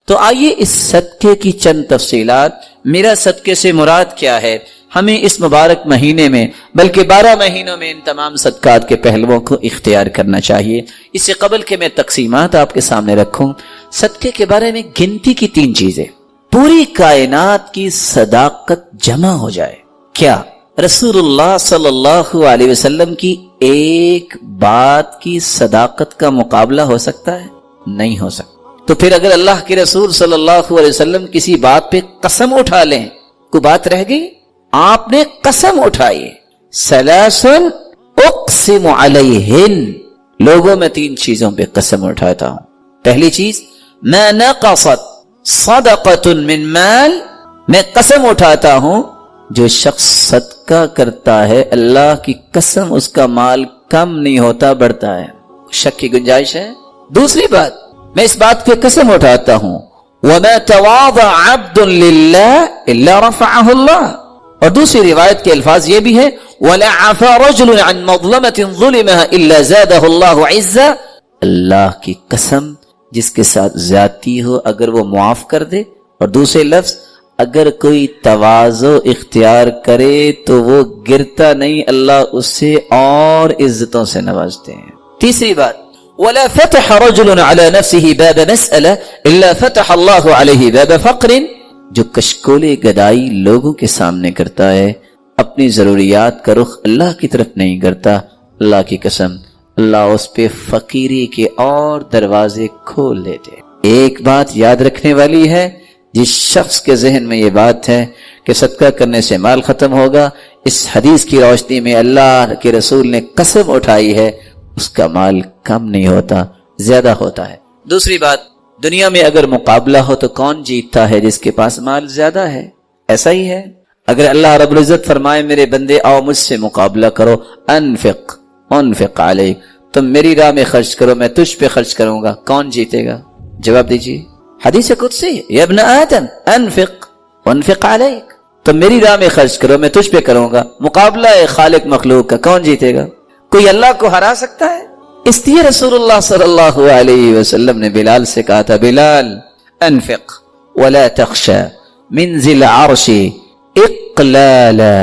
تو آئیے اس صدقے کی چند تفصیلات، میرا صدقے سے مراد کیا ہے، ہمیں اس مبارک مہینے میں بلکہ 12 مہینوں میں ان تمام صدقات کے پہلوؤں کو اختیار کرنا چاہیے۔ اس سے قبل کہ میں تقسیمات آپ کے سامنے رکھوں، صدقے کے بارے میں گنتی کی 3 چیزیں، پوری کائنات کی صداقت جمع ہو جائے۔ کیا رسول اللہ صلی اللہ علیہ وسلم کی ایک بات کی صداقت کا مقابلہ ہو سکتا ہے؟ نہیں ہو سکتا۔ تو پھر اگر اللہ کے رسول صلی اللہ علیہ وسلم کسی بات پہ قسم اٹھا لیں، کوئی بات رہ گئی؟ آپ نے قسم اٹھائی، سلاسن اقسم علیہن، لوگوں میں 3 چیزوں پہ قسم اٹھاتا ہوں۔ پہلی چیز، ما نقصت صدقۃ من مال، میں قسم اٹھاتا ہوں جو شخص صدقہ کرتا ہے اللہ کی قسم اس کا مال کم نہیں ہوتا، بڑھتا ہے، شک کی گنجائش ہے۔ دوسری بات، میں اس بات پہ قسم اٹھاتا ہوں وَمَا تَوَاضَعَ عَبْدٌ لِلَّهِ إِلَّا رَفَعَهُ اللَّهُ، اور دوسری روایت کے الفاظ یہ بھی ہے وَلَا عَفَا رَجُلٌ عَنْ مَظْلَمَةٍ ظُلِمَهَا إِلَّا زَادَهُ اللَّهُ عِزًّا، اللہ کی قسم جس کے ساتھ زیادتی ہو اگر وہ معاف کر دے، اور دوسرے لفظ اگر کوئی تواضع اختیار کرے تو وہ گرتا نہیں، اللہ اس سے اور عزتوں سے نوازتے ہیں۔ تیسری بات، وَلَا فَتَحَ رَجُلٌ عَلَى نَفْسِهِ بَابَ مَسْأَلَةٍ إِلَّا فَتَحَ اللَّهُ عَلَيْهِ بَابَ فَقْرٍ، جو کشکول گدائی لوگوں کے سامنے کرتا ہے، اپنی ضروریات کا رخ اللہ کی طرف نہیں کرتا، اللہ کی قسم اللہ اس پہ فقیری کے اور دروازے کھول دیتے۔ ایک بات یاد رکھنے والی ہے، جس شخص کے ذہن میں یہ بات ہے کہ صدقہ کرنے سے مال ختم ہوگا، اس حدیث کی روشنی میں اللہ کے رسول نے قسم اٹھائی ہے اس کا مال کم نہیں ہوتا، زیادہ ہوتا ہے۔ دوسری بات، دنیا میں اگر مقابلہ ہو تو کون جیتتا ہے؟ جس کے پاس مال زیادہ ہے، ایسا ہی ہے۔ اگر اللہ رب العزت فرمائے میرے بندے آؤ مجھ سے مقابلہ کرو، انفق علیک، تم میری راہ میں خرچ کرو میں تجھ پہ خرچ کروں گا، کون جیتے گا؟ جواب دیجیے، حدیث قدسی، یا ابن آدم انفق علیک، تم میری راہ میں خرچ کرو میں تجھ پہ کروں گا۔ مقابلہ ہے خالق مخلوق کا، کون جیتے گا؟ کوئی اللہ کو ہرا سکتا ہے؟ اس لیے رسول اللہ صلی اللہ علیہ وسلم نے بلال سے کہا تھا، بلال انفق ولا تخشى من ذی العرش اقلالا،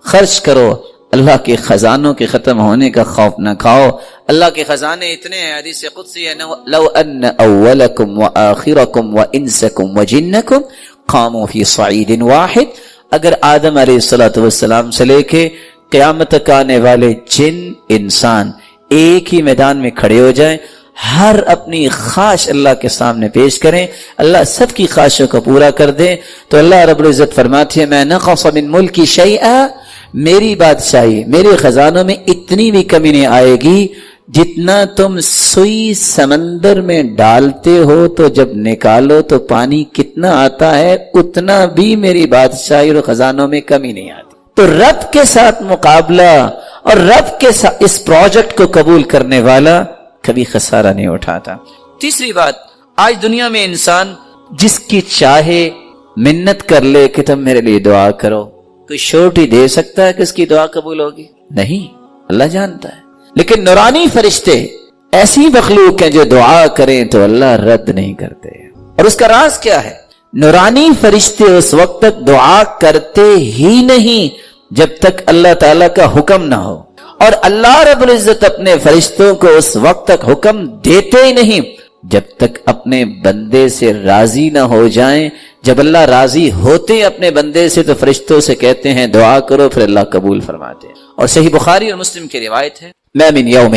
خرچ کرو، اللہ کے خزانوں کے ختم ہونے کا خوف نہ کھاؤ۔ اللہ کے خزانے اتنے ہیں، حدیث قدسی ہے، لو ان اولکم وآخرکم وانسکم وجنکم قاموا فی صعید واحد، اگر آدم علیہ السلام سے لے کے قیامت تک آنے والے جن انسان ایک ہی میدان میں کھڑے ہو جائیں، ہر اپنی خواہش اللہ کے سامنے پیش کریں، اللہ سب کی خواہشوں کو پورا کر دے، تو اللہ رب العزت فرماتی ہے میں نقص من ملکی شیئا، میری بادشاہی میرے خزانوں میں اتنی بھی کمی نہیں آئے گی، جتنا تم سوئی سمندر میں ڈالتے ہو تو جب نکالو تو پانی کتنا آتا ہے، اتنا بھی میری بادشاہی اور خزانوں میں کمی نہیں آتی۔ تو رب کے ساتھ مقابلہ اور رب کے ساتھ اس پروجیکٹ کو قبول کرنے والا کبھی خسارہ نہیں اٹھاتا۔ تیسری بات، آج دنیا میں انسان جس کی چاہے منت کر لے کہ تم میرے لیے دعا کرو، کوئی شورٹی دے سکتا ہے کہ اس کی دعا قبول ہوگی؟ نہیں، اللہ جانتا ہے۔ لیکن نورانی فرشتے ایسی مخلوق ہیں جو دعا کریں تو اللہ رد نہیں کرتے، اور اس کا راز کیا ہے؟ نورانی فرشتے اس وقت تک دعا کرتے ہی نہیں جب تک اللہ تعالیٰ کا حکم نہ ہو، اور اللہ رب العزت اپنے فرشتوں کو اس وقت تک حکم دیتے ہی نہیں جب تک اپنے بندے سے راضی نہ ہو جائیں۔ جب اللہ راضی ہوتے اپنے بندے سے تو فرشتوں سے کہتے ہیں دعا کرو، پھر اللہ قبول فرماتے ہیں۔ اور صحیح بخاری اور مسلم کی روایت ہے، ما من یوم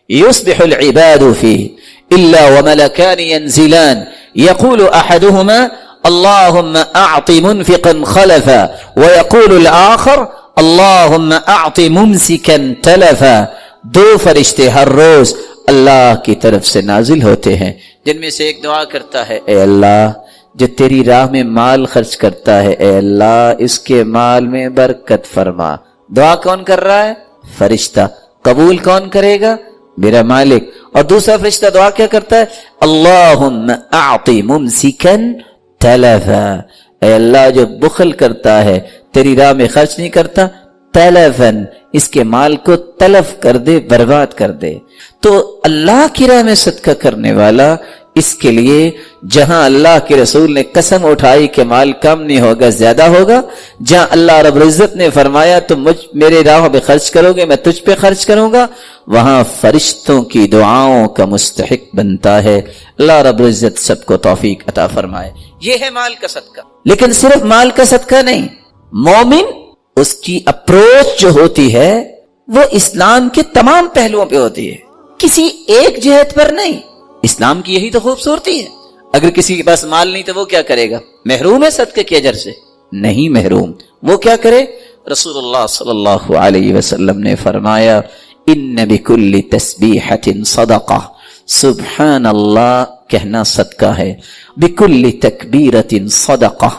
یصبح العباد فیہ الا وملکان ینزلان یقول احدهما اللهم اعط منفقا خلفا ويقول الاخر اللهم اعط ممسكا تلفا، 2 فرشتے ہر روز اللہ کی طرف سے نازل ہوتے ہیں، جن میں سے ایک دعا کرتا ہے اے اللہ جو تیری راہ میں مال خرچ کرتا ہے، اے اللہ اس کے مال میں برکت فرما۔ دعا کون کر رہا ہے؟ فرشتہ۔ قبول کون کرے گا؟ میرا مالک۔ اور دوسرا فرشتہ دعا کیا کرتا ہے؟ اللہم اعطی ممسکا تلفا، اے اللہ جو بخل کرتا ہے تیری راہ میں خرچ نہیں کرتا، تلفن اس کے مال کو تلف کر دے، برباد کر دے۔ تو اللہ کی راہ میں صدقہ کرنے والا اس کے لیے جہاں اللہ کے رسول نے قسم اٹھائی کہ مال کم نہیں ہوگا زیادہ ہوگا، جہاں اللہ رب العزت نے فرمایا تم میرے راہ پہ خرچ کرو گے میں تجھ پہ خرچ کروں گا، وہاں فرشتوں کی دعاؤں کا مستحق بنتا ہے۔ اللہ رب العزت سب کو توفیق عطا فرمائے۔ یہ ہے مال کا صدقہ۔ لیکن صرف مال کا صدقہ نہیں، مومن اس کی اپروچ جو ہوتی ہے وہ اسلام کے تمام پہلوؤں پہ ہوتی ہے، کسی ایک جہت پر نہیں۔ اسلام کی یہی تو خوبصورتی ہے۔ اگر کسی کے پاس مال نہیں تو وہ کیا کرے گا؟ محروم ہے صدقے کے اجر سے؟ نہیں محروم۔ وہ کیا کرے؟ رسول اللہ صلی اللہ علیہ وسلم نے فرمایا ان بکل تسبیحۃ صدقہ، سبحان اللہ کہنا صدقہ ہے، بکل تکبیرۃ صدقہ،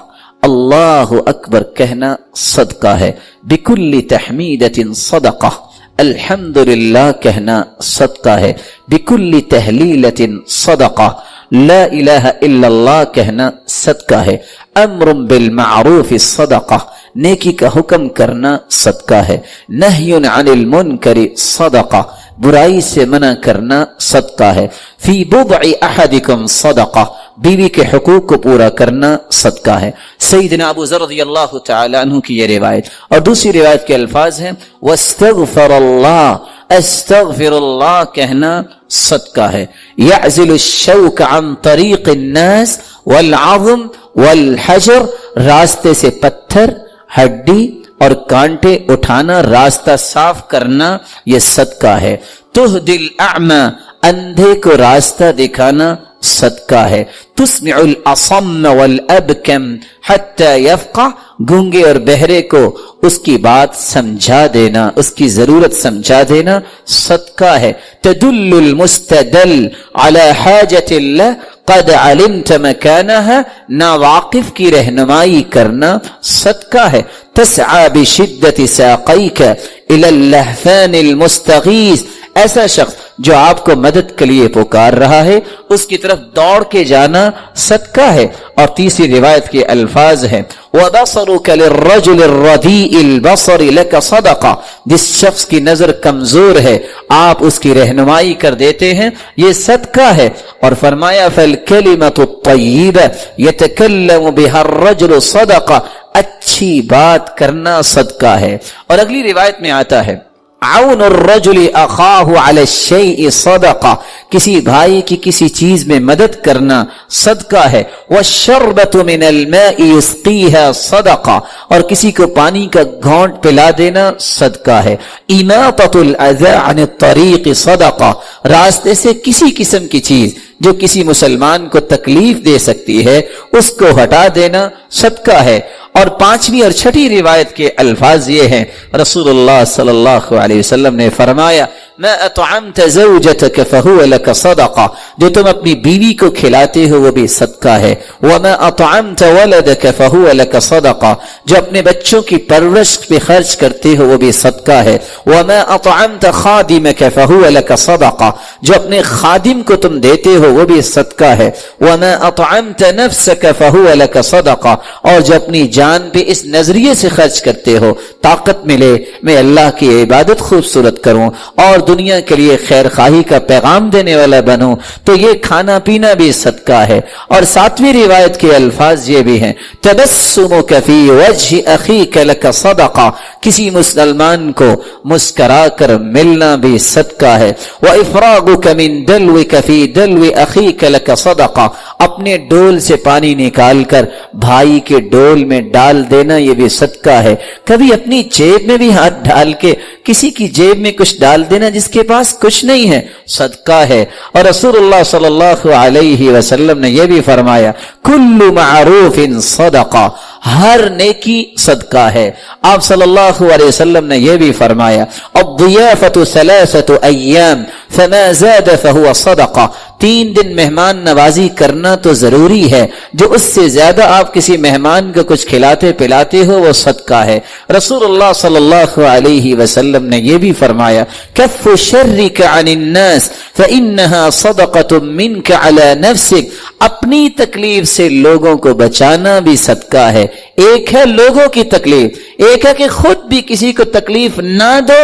اللہ اکبر کہنا صدقہ ہے، بکل تحمیدۃ صدقہ، الحمدللہ کہنا صدقہ ہے، بکل تہلیلۃ صدقہ، لا الہ الا اللہ کہنا صدقہ ہے، امر بالمعروف صدقہ، نیکی کا حکم کرنا صدقہ ہے، نہی عن المنکر صدقہ، برائی سے منع کرنا صدقہ ہے، فی بضع احدکم صدقہ، بیوی کے حقوق کو پورا کرنا صدقہ ہے۔ سیدنا ابو ذر رضی اللہ تعالی عنہ کی یہ روایت، اور دوسری روایت کے الفاظ ہیں واستغفر اللہ، استغفر اللہ کہنا صدقہ ہے، یعزل الشوک عن طریق الناس والعظم والحجر، راستے سے پتھر، ہڈی اور کانٹے اٹھانا، راستہ صاف کرنا، یہ صدقہ ہے، تہدی الاعمى، اندھے کو راستہ دکھانا صدقہ ہے، تسمع الاصم والابکم حتی یفقہ، گونگے اور بہرے کو اس کی بات سمجھا دینا، اس کی ضرورت سمجھا دینا صدقہ ہے، تدل المستدل علی حاجت اللہ قد علمت مکانها، ناواقف کی رہنمائی کرنا صدقہ ہے، تسعى بشدت ساقیک الی اللهفان المستغیث، ایسا شخص جو آپ کو مدد کے لیے پکار رہا ہے اس کی طرف دوڑ کے جانا صدقہ ہے۔ اور تیسری روایت کے الفاظ ہیں وَبَصَرُكَ لِلرَّجُلِ الرَّدِيءِ الْبَصَرِ لَكَ صَدَقَةٌ، جس شخص کی نظر کمزور ہے آپ اس کی رہنمائی کر دیتے ہیں، یہ صدقہ ہے۔ اور فرمایا فَالْكَلِمَةُ الطَّيِّبَةُ يَتَكَلَّمُ بِهَا الرَّجُلُ صَدَقَةٌ، اچھی بات کرنا صدقہ ہے۔ اور اگلی روایت میں آتا ہے عون الرجل اخاہ علی الشیء صدقہ، کسی بھائی کی کسی چیز میں مدد کرنا صدقہ ہے، والشربۃ من الماء یسقیها صدقہ، اور کسی کو پانی کا گھونٹ پلا دینا صدقہ ہے، اماطۃ الاذى عن الطریق صدقہ، راستے سے کسی قسم کی چیز جو کسی مسلمان کو تکلیف دے سکتی ہے اس کو ہٹا دینا صدقہ ہے۔ اور پانچویں اور چھٹی روایت کے الفاظ یہ ہیں، رسول اللہ صلی اللہ علیہ وسلم نے فرمایا ما اطعمت زوجتك فهو لك صدقہ، جو تم اپنی بیوی کو کھلاتے ہو وہ بھی صدقہ ہے، وما اطعمت ولدك فهو لك صدقہ، جو اپنے بچوں کی پرورش پہ خرچ کرتے ہو وہ بھی صدقہ ہے، وما اطعمت خادمك فهو لك صدقہ، جو اپنے خادم کو تم دیتے ہو وہ بھی صدقہ ہے، وما اطعمت نفسك فهو لك صدقہ، اور جو اپنی جان پہ اس نظریے سے خرچ کرتے ہو طاقت ملے میں اللہ کی عبادت خوبصورت کروں اور دنیا کے لیے خیر خواہی کا پیغام دینے والا بنوں، تو یہ کھانا پینا بھی صدقہ ہے۔ اور ساتویں روایت کے الفاظ یہ بھی ہیں تبسمک فی وجہ اخیک لک صدقہ، کسی مسلمان کو مسکرا کر ملنا بھی صدقہ ہے، وافراغک من دلوک فی دلو اخیک لک صدقہ، اپنے ڈول سے پانی نکال کر بھائی کے ڈول میں ڈال دینا یہ بھی صدقہ ہے۔ کبھی اپنی جیب میں بھی ہاتھ ڈال کے کسی کی جیب میں کچھ ڈال دینا جس کے پاس کچھ نہیں ہے صدقہ ہے۔ اور رسول اللہ صلی اللہ علیہ وسلم نے یہ بھی فرمایا کل معروف صدقہ، ہر نیکی صدقہ ہے۔ آپ صلی اللہ علیہ وسلم نے یہ بھی فرمایا الضیافۃ ثلاثۃ ایام فما زاد فهو صدقہ، 3 دن مہمان نوازی کرنا تو ضروری ہے، جو اس سے زیادہ آپ کسی مہمان کو کچھ کھلاتے پلاتے ہو وہ صدقہ ہے۔ رسول اللہ صلی اللہ علیہ وسلم نے یہ بھی فرمایا کف شرک عن الناس فانها صدقۃ منک علی نفسک، اپنی تکلیف سے لوگوں کو بچانا بھی صدقہ ہے۔ ایک ہے لوگوں کی تکلیف، ایک ہے کہ خود بھی کسی کو تکلیف نہ دو،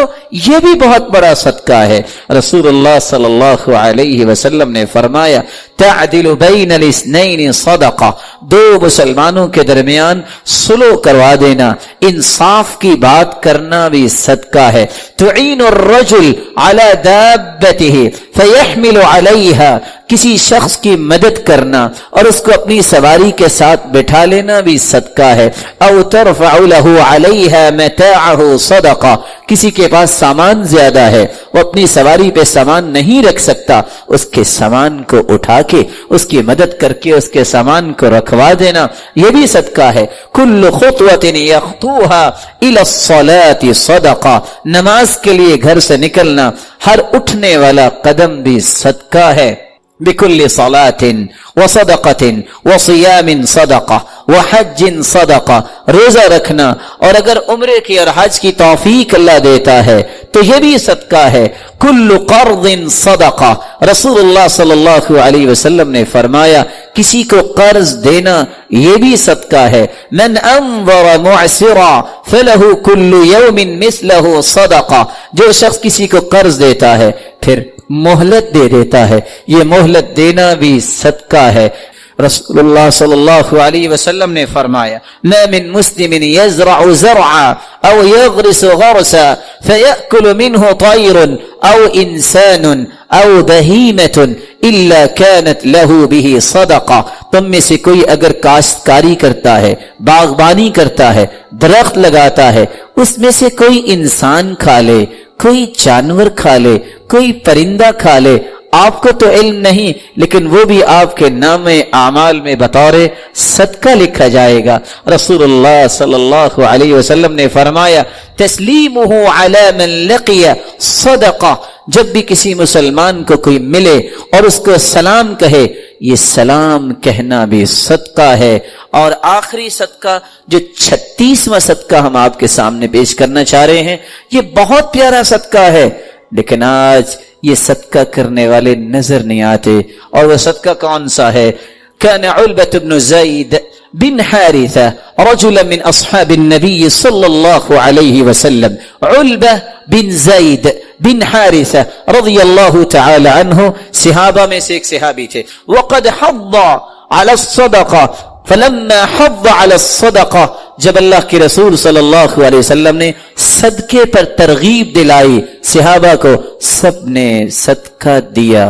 یہ بھی بہت بڑا صدقہ ہے۔ رسول اللہ صلی اللہ علیہ وسلم نے فرمایا تعدل بین الاثنین صدقہ، دو مسلمانوں کے درمیان صلح کروا دینا، انصاف کی بات کرنا بھی صدقہ ہے۔ تعین الرجل علی دابتہ فیحمل علیہا، کسی شخص کی مدد کرنا اور اس کو اپنی سواری کے ساتھ بٹھا لینا بھی صدقہ ہے۔ او ترفع لہ علیہا متاعہ صدقہ، کسی کے پاس سامان زیادہ ہے، وہ اپنی سواری پہ سامان نہیں رکھ سکتا، اس کے سامان کو اٹھا کے اس کی مدد کر کے اس کے سامان کو رکھوا دینا، یہ بھی صدقہ ہے۔ کل خطوۃ یخطوها الی الصلاۃ صدقہ، نماز کے لیے گھر سے نکلنا ہر اٹھنے والا قدم بھی صدقہ ہے۔ بكل صلاة وصدقة وصيام صدقة وحج صدقة، روزہ رکھنا اور اگر عمرے کی اور حج کی توفیق اللہ دیتا ہے تو یہ بھی صدقہ ہے۔ کل قرض صدقہ، رسول اللہ صلی اللہ علیہ وسلم نے فرمایا کسی کو قرض دینا یہ بھی صدقہ ہے۔ من انظر معسرا فلہ کل یوم مثلہ صدقہ، جو شخص کسی کو قرض دیتا ہے پھر مہلت دے دیتا ہے، یہ مہلت دینا بھی صدقہ ہے۔ رسول اللہ صلی اللہ علیہ وسلم نے فرمایا ما من مسلم يزرع زرعا او يغرس غرسا فيأكل منه طير او انسان او بہیمة الا كانت له به صدقہ، تم میں سے کوئی اگر کاشتکاری کرتا ہے، باغبانی کرتا ہے، درخت لگاتا ہے، اس میں سے کوئی انسان کھا لے، کوئی جانور کھا لے، کوئی پرندہ کھا لے، آپ کو تو علم نہیں لیکن وہ بھی آپ کے نام اعمال میں بطور صدقہ لکھا جائے گا۔ رسول اللہ صلی اللہ علیہ وسلم نے فرمایا تسلیمہ علی من لقی صدقہ، جب بھی کسی مسلمان کو کوئی ملے اور اس کو سلام کہے، یہ سلام کہنا بھی صدقہ ہے۔ اور آخری صدقہ جو 36واں صدقہ ہم آپ کے سامنے پیش کرنا چاہ رہے ہیں، یہ بہت پیارا صدقہ ہے لیکن آج یہ صدقہ کرنے والے نظر نہیں آتے، اور وہ صدقہ کون سا ہے؟ كان علبة بن زيد بن حارثة رجلا من أصحاب النبي صلى الله عليه وسلم، علبة بن زيد بن حارثة رضی اللہ تعالی عنہ صحابہ میں سے ایک صحابی تھے۔ وقد حض على الصدقة فلما حض على الصدقة، جب اللہ کے رسول صلی اللہ علیہ وسلم نے صدقے پر ترغیب دلائی صحابہ کو، سب نے صدقہ دیا۔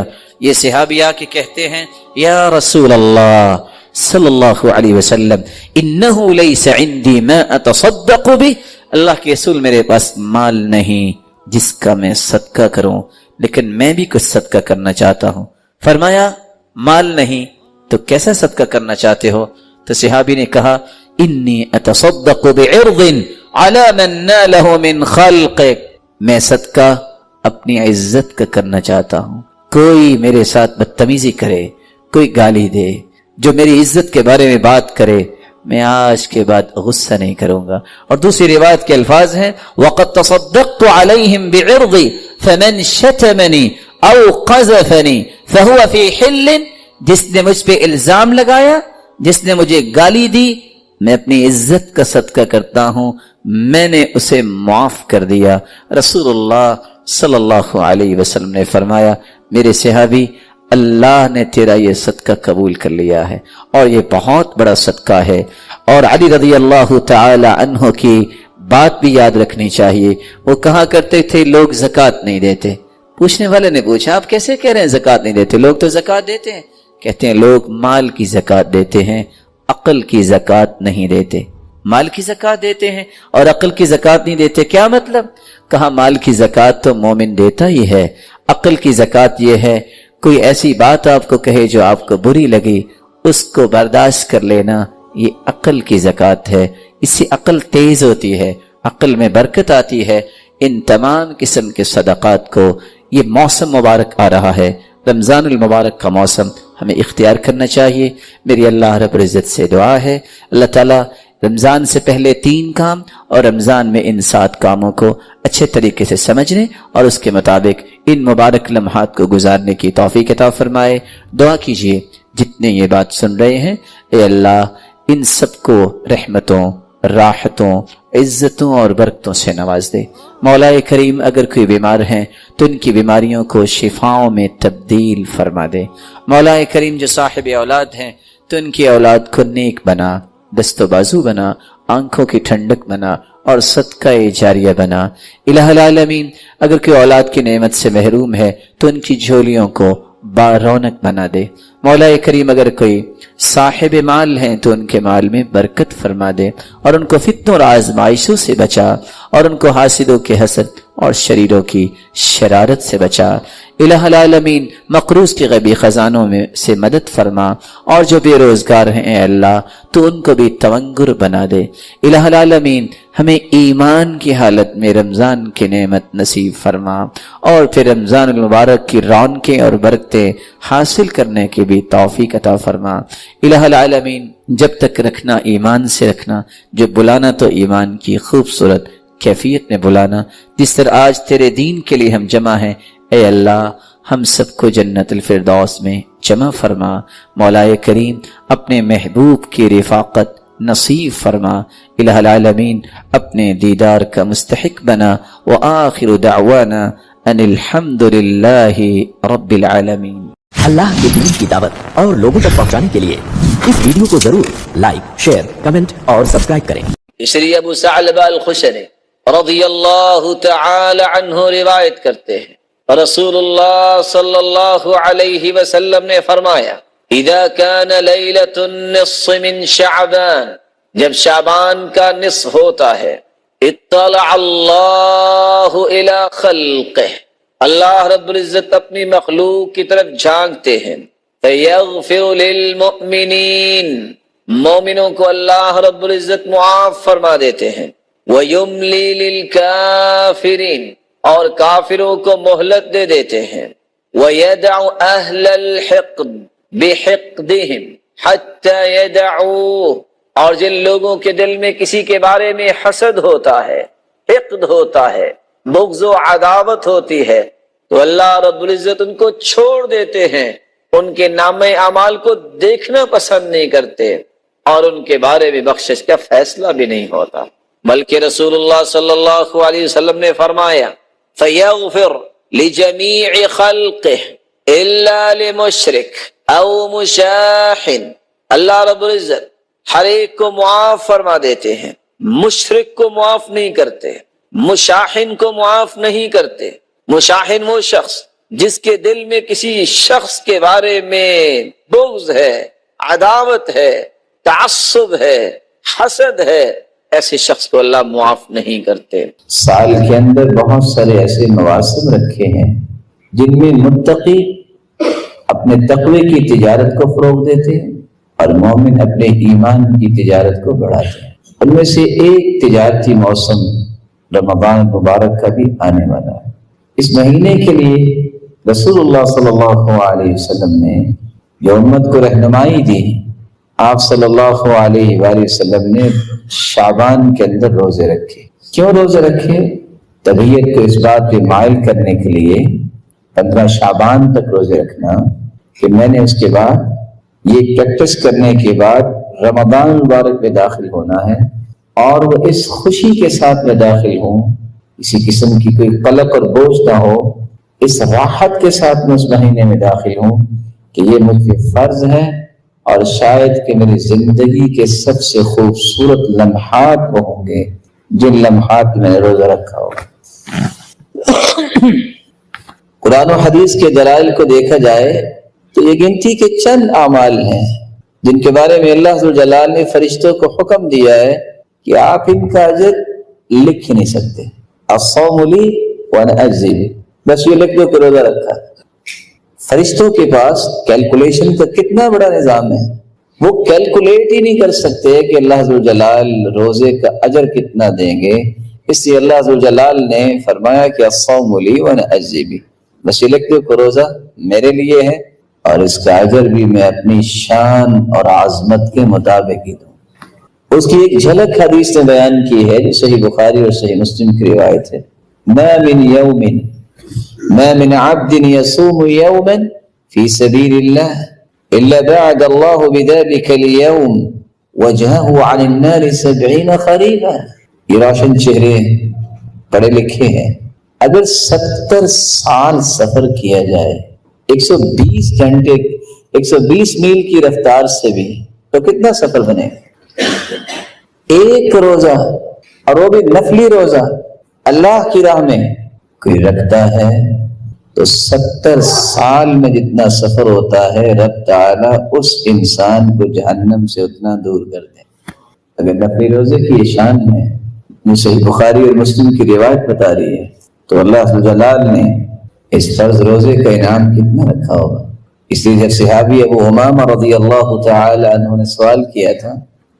یہ صحابی آ کے کہتے ہیں یا رسول اللہ صلی اللہ علیہ وسلم انہو لیس عندی ما اتصدق بہ، اللہ کے رسول میرے پاس مال نہیں جس کا میں صدقہ کروں، لیکن میں بھی کچھ صدقہ کرنا چاہتا ہوں۔ فرمایا مال نہیں تو کیسا صدقہ کرنا چاہتے ہو؟ تو صحابی نے کہا انی اتصدق بعرض علی من نالہ من خلقک، میں صدقہ اپنی عزت کا کرنا چاہتا ہوں، کوئی میرے ساتھ بدتمیزی کرے، کوئی گالی دے، جو میری عزت کے بارے میں بات کرے، میں آج کے بعد غصہ نہیں کروں گا۔ اور دوسری روایت کے الفاظ ہیں وَقَدْ تَصَدَّقْتُ عَلَيْهِمْ بِعِرْضِ فَمَنْ شَتَمَنِي أَوْ قَذَفَنِي فَهُوَ فِي حِلٍّ، جس نے مجھ پہ الزام لگایا، جس نے مجھے گالی دی، میں اپنی عزت کا صدقہ کرتا ہوں، میں نے اسے معاف کر دیا۔ رسول اللہ صلی اللہ علیہ وسلم نے فرمایا میرے صحابی اللہ نے تیرا یہ صدقہ قبول کر لیا ہے، اور یہ بہت بڑا صدقہ ہے۔ اور علی رضی اللہ تعالی عنہ کی بات بھی یاد رکھنی چاہیے، وہ کہا کرتے تھے لوگ زکوٰۃ نہیں دیتے۔ پوچھنے والے نے پوچھا آپ کیسے کہہ رہے ہیں زکوٰۃ نہیں دیتے؟ لوگ تو زکوٰۃ دیتے ہیں۔ کہتے ہیں لوگ مال کی زکوٰۃ دیتے ہیں، عقل کی زکوٰۃ نہیں دیتے۔ مال کی زکوٰۃ دیتے ہیں اور عقل کی زکوٰۃ نہیں دیتے، کیا مطلب؟ کہا مال کی زکوٰۃ تو مومن دیتا ہی ہے، عقل کی زکوٰۃ یہ ہے کوئی ایسی بات آپ کو کہے جو آپ کو بری لگی، اس کو برداشت کر لینا، یہ عقل کی زکوٰۃ ہے، اس سے عقل تیز ہوتی ہے، عقل میں برکت آتی ہے۔ ان تمام قسم کے صدقات کو یہ موسم مبارک آ رہا ہے، رمضان المبارک کا موسم ہمیں اختیار کرنا چاہیے۔ میری اللہ رب العزت سے دعا ہے اللہ تعالیٰ رمضان سے پہلے 3 کام اور رمضان میں ان 7 کاموں کو اچھے طریقے سے سمجھنے اور اس کے مطابق ان مبارک لمحات کو گزارنے کی توفیق عطا فرمائے۔ دعا کیجئے جتنے یہ بات سن رہے ہیں، اے اللہ ان سب کو رحمتوں، راحتوں، عزتوں اور برکتوں سے نواز دے۔ مولا کریم اگر کوئی بیمار ہیں تو ان کی بیماریوں کو شفاؤں میں تبدیل فرما دے۔ مولا کریم جو صاحب اولاد ہیں تو ان کی اولاد کو نیک بنا، دست و بازو بنا، آنکھوں کی ٹھنڈک بنا اور صدقہ جاریہ بنا۔ الہ العالمین اگر کوئی اولاد کی نعمت سے محروم ہے تو ان کی جھولیوں کو بارونق بنا دے۔ مولا کریم اگر کوئی صاحب مال ہیں تو ان کے مال میں برکت فرما دے اور ان کو فتنوں اور آزمائشوں سے بچا اور ان کو حاسدوں کے حسد اور شریروں کی شرارت سے بچا۔ الہ العالمین مقروض کے غیبی خزانوں میں سے مدد فرما اور جو بے روزگار ہیں اے اللہ تو ان کو بھی تونگر بنا دے۔ الہ العالمین ہمیں ایمان کی حالت میں رمضان کی نعمت نصیب فرما اور پھر رمضان المبارک کی رونقیں اور برکتیں حاصل کرنے کی بھی توفیق عطا فرما۔ الہ العالمین جب تک رکھنا ایمان سے رکھنا، جو بلانا تو ایمان کی خوبصورت کیفیت میں بلانا، جس طرح آج تیرے دین کے لیے ہم جمع ہیں، اے اللہ ہم سب کو جنت الفردوس میں جمع فرما۔ مولا کریم اپنے محبوب کی رفاقت نصیب فرما۔ الہ العالمین اپنے دیدار کا مستحق بنا۔ وآخر دعوانا ان الحمد للہ رب العالمین۔ اللہ کے دین کی دعوت اور لوگوں تک پہنچانے کے لیے اس ویڈیو کو ضرور لائک، شیئر، کمنٹ اور سبسکرائب کریں۔ اس لیے ابو ثعلبہ الخشنی رضی اللہ تعالی عنہ روایت کرتے ہیں رسول اللہ صلی اللہ علیہ وسلم نے فرمایا اذا كان لیلۃ النصف من شعبان، جب شعبان کا نصف ہوتا ہے، اطلع اللہ الى خلقہ، اللہ رب العزت اپنی مخلوق کی طرف جھانکتے ہیں، فیغفر للمؤمنین، مومنوں کو اللہ رب العزت معاف فرما دیتے ہیں، ویملی للکافرین، اور کافروں کو مہلت دے دیتے ہیں، ویدع اہل الحقد بحقدہم حتی یدعوہ، اور جن لوگوں کے دل میں کسی کے بارے میں حسد ہوتا ہے، حقد ہوتا ہے، بغض و عداوت ہوتی ہے، تو اللہ رب العزت ان کو چھوڑ دیتے ہیں، ان کے نامہ اعمال کو دیکھنا پسند نہیں کرتے اور ان کے بارے میں بخشش کا فیصلہ بھی نہیں ہوتا، بلکہ رسول اللہ صلی اللہ علیہ وسلم نے فرمایا فَيَغْفِرْ لِجَمِيعِ خَلْقِهِ إِلَّا لِمُشْرِكٍ أَوْ مُشَاحٍ، اللہ رب العزت ہر ایک کو معاف فرما دیتے ہیں، مشرک کو معاف نہیں کرتے، مشاحن کو معاف نہیں کرتے۔ مشاحن وہ شخص جس کے دل میں کسی شخص کے بارے میں بغض ہے، عداوت ہے، تعصب ہے، حسد ہے، ایسے شخص کو اللہ معاف نہیں کرتے۔ سال کے اندر بہت سارے ایسے مواسم رکھے ہیں جن میں متقی اپنے تقوی کی تجارت کو فروغ دیتے ہیں اور مومن اپنے ایمان کی تجارت کو بڑھاتے ہیں۔ ان میں سے ایک تجارتی موسم رمضان مبارک کا بھی آنے والا ہے۔ اس مہینے کے لیے رسول اللہ صلی اللہ علیہ وسلم نے جو امت کو رہنمائی دی، آپ صلی اللہ علیہ وآلہ وسلم نے شعبان کے اندر روزے رکھے۔ کیوں روزے رکھے؟ طبیعت کو اس بات پہ مائل کرنے کے لیے 15 شعبان تک روزے رکھنا کہ میں نے اس کے بعد یہ پریکٹس کرنے کے بعد رمضان مبارک میں داخل ہونا ہے، اور وہ اس خوشی کے ساتھ میں داخل ہوں، کسی قسم کی کوئی قلق اور بوجھ نہ ہو، اس راحت کے ساتھ میں اس مہینے میں داخل ہوں کہ یہ مجھ پہ فرض ہے اور شاید کہ میری زندگی کے سب سے خوبصورت لمحات وہ ہوں گے جن لمحات میں نے روزہ رکھا ہو۔ قرآن و حدیث کے دلائل کو دیکھا جائے تو یہ گنتی کے چند اعمال ہیں جن کے بارے میں اللہ ذو الجلال نے فرشتوں کو حکم دیا ہے کہ آپ ان کا اجر لکھ ہی نہیں سکتے۔ الصوم لی وانا اجزی بہ، بس یہ لکھ دو کہ روزہ رکھا۔ فرشتوں کے پاس کیلکولیشن کا کتنا بڑا نظام ہے، وہ کیلکولیٹ ہی نہیں کر سکتے کہ اللہ ذو الجلال روزے کا اجر کتنا دیں گے، اس لیے اللہ ذو الجلال نے فرمایا کہ الصوم لی وانا اجزی بہ، بس یہ لکھ دو کہ روزہ میرے لیے ہے اور اس کا اجر بھی میں اپنی شان اور عظمت کے مطابق ہی دوں۔ اس کی ایک جھلک حدیث نے بیان کی ہے جو صحیح بخاری اور صحیح مسلم کی روایت ہے، ما من عبد يصوم يوما في سبيل الله إلا بعد الله بذلك اليوم وجهه عن النار 70 خريفا. یہ روشن چہرے پڑھے لکھے ہیں. اگر 70 سال سفر کیا جائے 120 گھنٹے 120 میل کی رفتار سے بھی تو کتنا سفر بنے گا؟ ایک روزہ، اور وہ بھی نفلی روزہ اللہ کی راہ میں کوئی رکھتا ہے تو 70 سال میں جتنا سفر ہوتا ہے رب تعالیٰ اس انسان کو جہنم سے اتنا دور کر دے. اگر نفلی روزے کی یہ شان ہے، صحیح بخاری اور مسلم کی روایت بتا رہی ہے، تو اللہ جلال نے اس فرض روزے کا انعام کتنا رکھا ہوگا. اس لیے جب صحابی ابو امامہ رضی اللہ تعالی عنہ نے سوال کیا تھا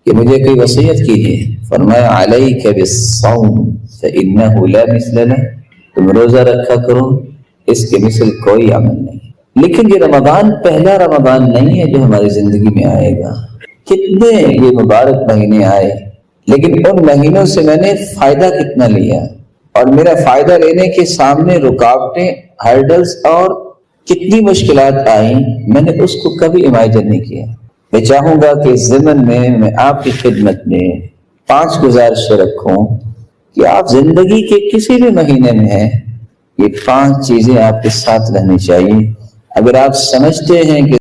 کہ مجھے کوئی وصیت کیجیے، فرمایا علیک بالصوم فإنہ لا مثل لہ، تم روزہ رکھا کرو، اس کے مثل کوئی عمل نہیں. لیکن یہ رمضان پہلا رمضان نہیں ہے جو ہماری زندگی میں آئے گا. کتنے یہ مبارک مہینے آئے، لیکن ان مہینوں سے میں نے فائدہ کتنا لیا، اور میرا فائدہ لینے کے سامنے رکاوٹیں، ہرڈلز اور کتنی مشکلات آئیں، میں نے اس کو کبھی امیجن نہیں کیا. میں چاہوں گا کہ اس ضمن میں آپ کی خدمت میں 5 گزارشیں رکھوں کہ آپ زندگی کے کسی بھی مہینے میں ہیں، یہ 5 چیزیں آپ کے ساتھ رہنی چاہیے. اگر آپ سمجھتے ہیں کہ